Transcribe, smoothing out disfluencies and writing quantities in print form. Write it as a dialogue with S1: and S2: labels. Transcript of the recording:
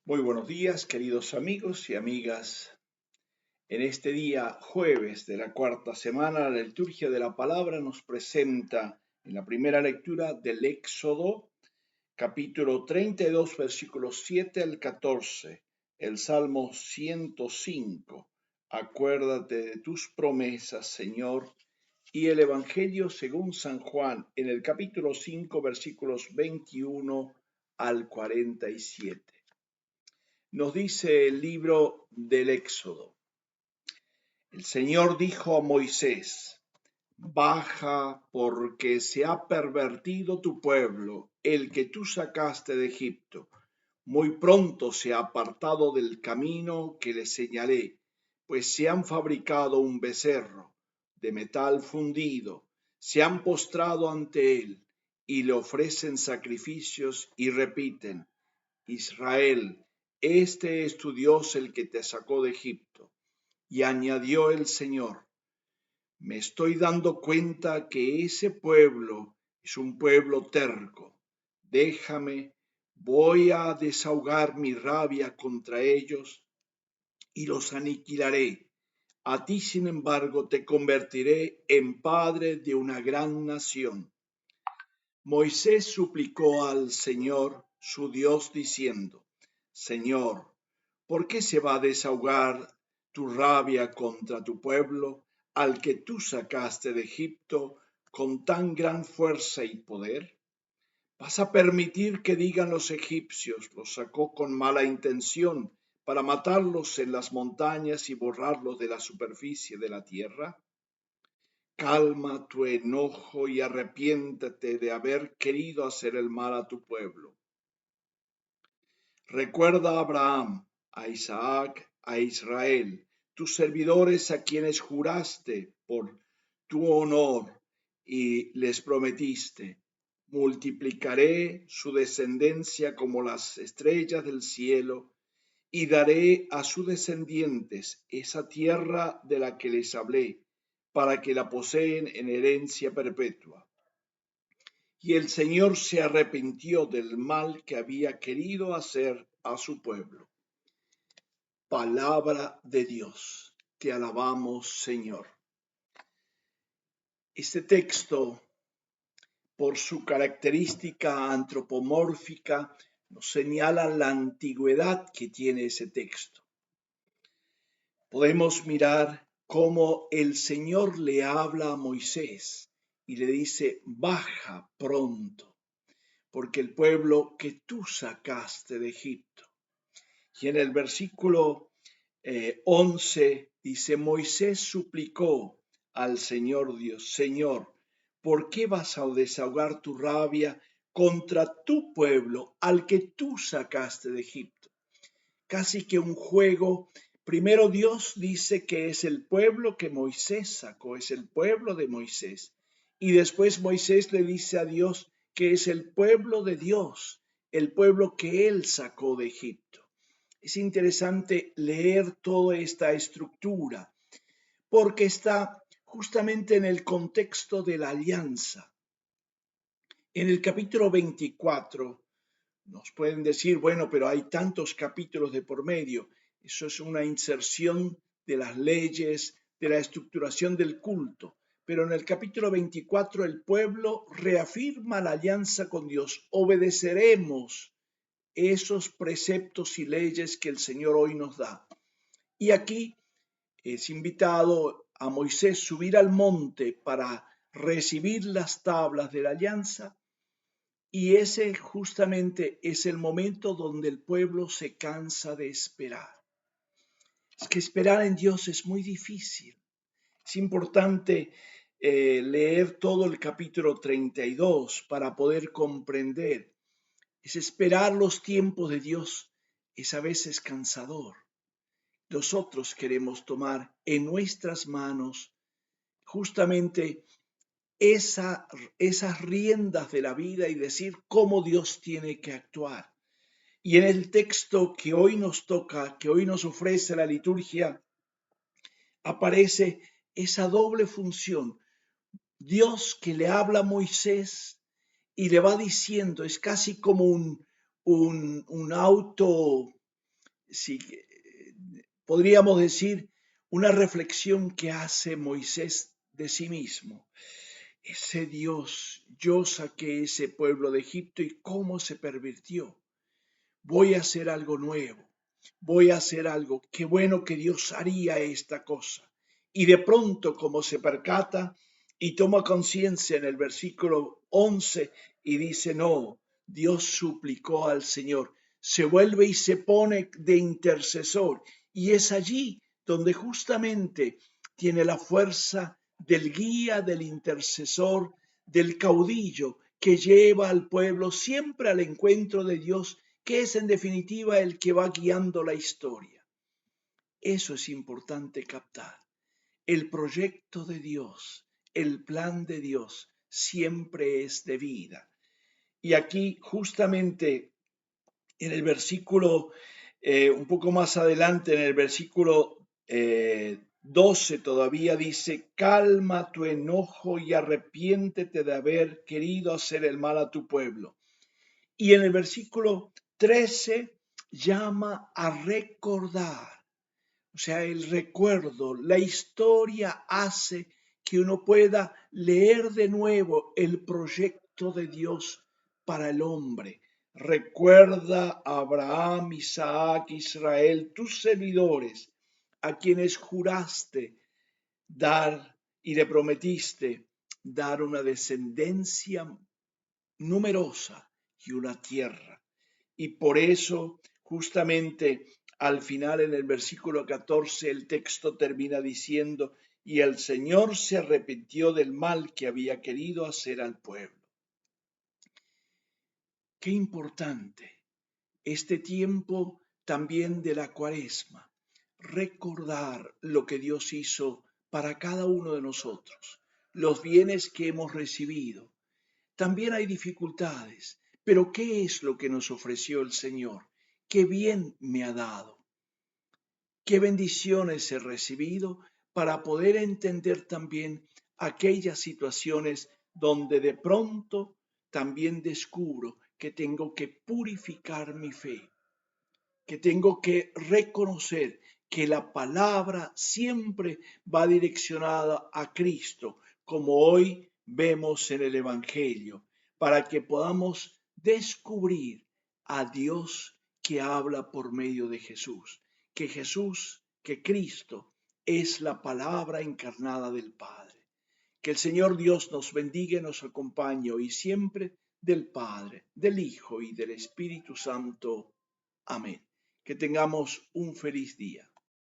S1: Muy buenos días, queridos amigos y amigas. En este día jueves de la cuarta semana, la liturgia de la palabra nos presenta en la primera lectura del Éxodo, capítulo 32, versículos 7 al 14, el Salmo 105. Acuérdate de tus promesas, Señor, y el Evangelio según San Juan, en el capítulo 5, versículos 21 al 47. Nos dice el libro del Éxodo. El Señor dijo a Moisés: Baja, porque se ha pervertido tu pueblo, el que tú sacaste de Egipto. Muy pronto se ha apartado del camino que le señalé, pues se han fabricado un becerro de metal fundido, se han postrado ante él y le ofrecen sacrificios y repiten: Israel, este es tu Dios el que te sacó de Egipto. Y añadió el Señor: Me estoy dando cuenta que ese pueblo es un pueblo terco. Déjame, voy a desahogar mi rabia contra ellos y los aniquilaré. A ti, sin embargo, te convertiré en padre de una gran nación. Moisés suplicó al Señor su Dios diciendo: Señor, ¿por qué se va a desahogar tu rabia contra tu pueblo, al que tú sacaste de Egipto con tan gran fuerza y poder? ¿Vas a permitir que digan los egipcios: los sacó con mala intención para matarlos en las montañas y borrarlos de la superficie de la tierra? Calma tu enojo y arrepiéntete de haber querido hacer el mal a tu pueblo. Recuerda a Abraham, a Isaac, a Israel, tus servidores a quienes juraste por tu honor y les prometiste: multiplicaré su descendencia como las estrellas del cielo y daré a sus descendientes esa tierra de la que les hablé, para que la poseen en herencia perpetua. Y el Señor se arrepintió del mal que había querido hacer a su pueblo. Palabra de Dios. Te alabamos, Señor. Este texto, por su característica antropomórfica, nos señala la antigüedad que tiene ese texto. Podemos mirar cómo el Señor le habla a Moisés y le dice: baja pronto, porque el pueblo que tú sacaste de Egipto. Y en el versículo 11 dice: Moisés suplicó al Señor Dios: Señor, ¿por qué vas a desahogar tu rabia contra tu pueblo, al que tú sacaste de Egipto? Casi que un juego. Primero Dios dice que es el pueblo que Moisés sacó, es el pueblo de Moisés. Y después Moisés le dice a Dios que es el pueblo de Dios, el pueblo que él sacó de Egipto. Es interesante leer toda esta estructura porque está justamente en el contexto de la alianza. En el capítulo 24 nos pueden decir: bueno, pero hay tantos capítulos de por medio. Eso es una inserción de las leyes, de la estructuración del culto. Pero en el capítulo 24 el pueblo reafirma la alianza con Dios. Obedeceremos esos preceptos y leyes que el Señor hoy nos da. Y aquí es invitado a Moisés subir al monte para recibir las tablas de la alianza. Y ese justamente es el momento donde el pueblo se cansa de esperar. Es que esperar en Dios es muy difícil. Es importante leer todo el capítulo 32 para poder comprender. Es esperar los tiempos de Dios. Es a veces cansador. Nosotros queremos tomar en nuestras manos justamente esas riendas de la vida y decir cómo Dios tiene que actuar. Y en el texto que hoy nos toca, que hoy nos ofrece la liturgia, aparece esa doble función. Dios que le habla a Moisés y le va diciendo, es casi como un auto podríamos decir, una reflexión que hace Moisés de sí mismo. Ese Dios, yo saqué ese pueblo de Egipto y cómo se pervirtió. Voy a hacer algo nuevo, voy a hacer algo, qué bueno que Dios haría esta cosa. Y de pronto, como se percata y toma conciencia en el versículo 11 y dice, no, Dios suplicó al Señor, se vuelve y se pone de intercesor. Y es allí donde justamente tiene la fuerza del guía, del intercesor, del caudillo que lleva al pueblo siempre al encuentro de Dios, que es en definitiva el que va guiando la historia. Eso es importante captar. El proyecto de Dios, el plan de Dios siempre es de vida. Y aquí justamente en el versículo, un poco más adelante, en el versículo 12 todavía dice, calma tu enojo y arrepiéntete de haber querido hacer el mal a tu pueblo. Y en el versículo 13 llama a recordar, o sea, el recuerdo, la historia hace que uno pueda leer de nuevo el proyecto de Dios para el hombre. Recuerda a Abraham, Isaac, Israel, tus servidores, a quienes juraste dar y le prometiste dar una descendencia numerosa y una tierra. Y por eso, justamente al final en el versículo 14, el texto termina diciendo, y el Señor se arrepintió del mal que había querido hacer al pueblo. Qué importante este tiempo también de la Cuaresma, recordar lo que Dios hizo para cada uno de nosotros, los bienes que hemos recibido. También hay dificultades, pero ¿qué es lo que nos ofreció el Señor? ¿Qué bien me ha dado? ¿Qué bendiciones he recibido para poder entender también aquellas situaciones donde de pronto también descubro que tengo que purificar mi fe, que tengo que reconocer que la palabra siempre va direccionada a Cristo, como hoy vemos en el Evangelio, para que podamos descubrir a Dios que habla por medio de Jesús, que Cristo es la palabra encarnada del Padre. Que el Señor Dios nos bendiga y nos acompañe hoy siempre del Padre, del Hijo y del Espíritu Santo. Amén. Que tengamos un feliz día.